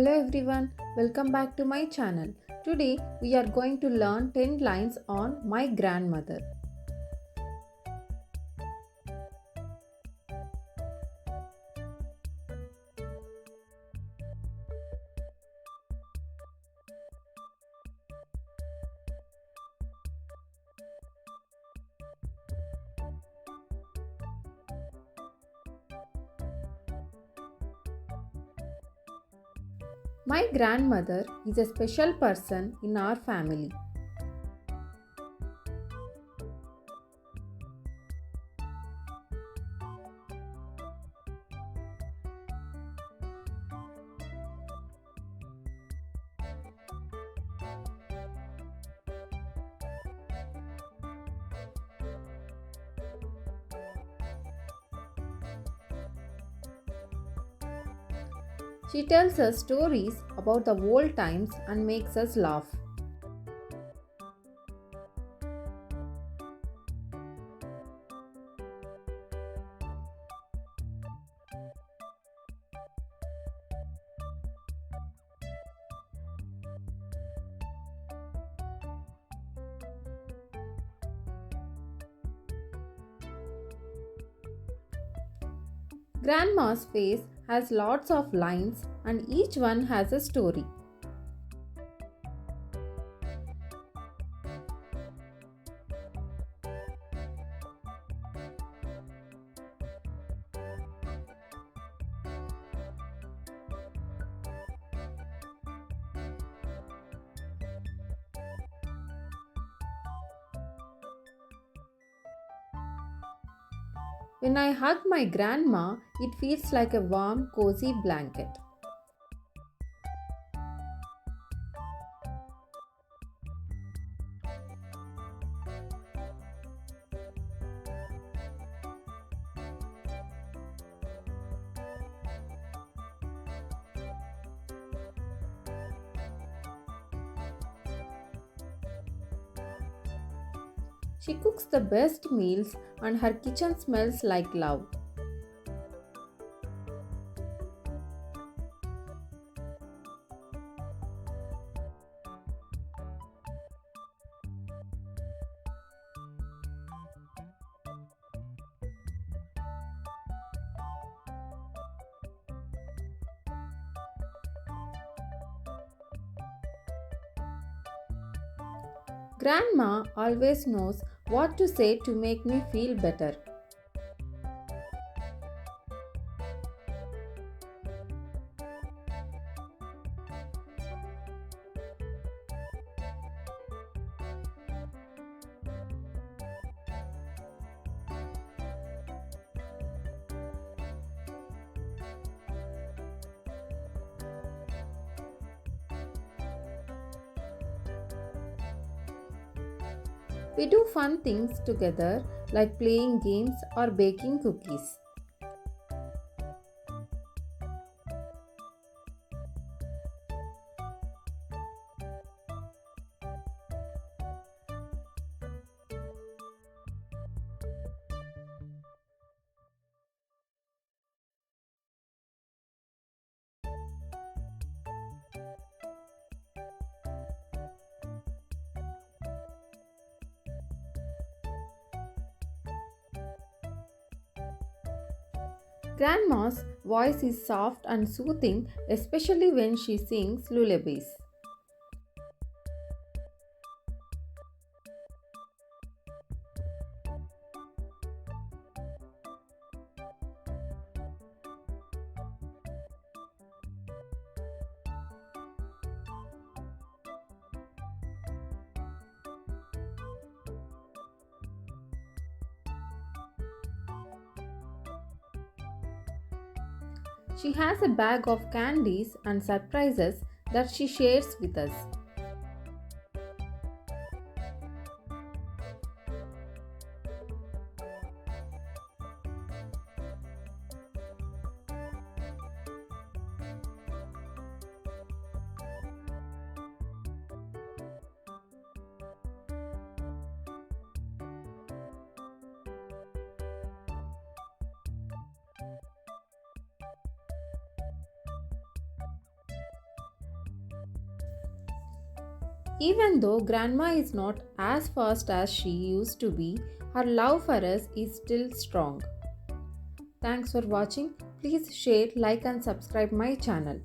Hello everyone, welcome back to my channel. Today we are going to learn 10 lines on my grandmother. My grandmother is a special person in our family. She tells us stories about the old times and makes us laugh. Grandma's face has lots of lines and each one has a story. When I hug my grandma, it feels like a warm, cozy blanket. She cooks the best meals and her kitchen smells like love. Grandma always knows what to say to make me feel better. We do fun things together like playing games or baking cookies. Grandma's voice is soft and soothing, especially when she sings lullabies. She has a bag of candies and surprises that she shares with us. Even though grandma is not as fast as she used to be, her love for us is still strong. Thanks for watching. Please share, like and subscribe my channel.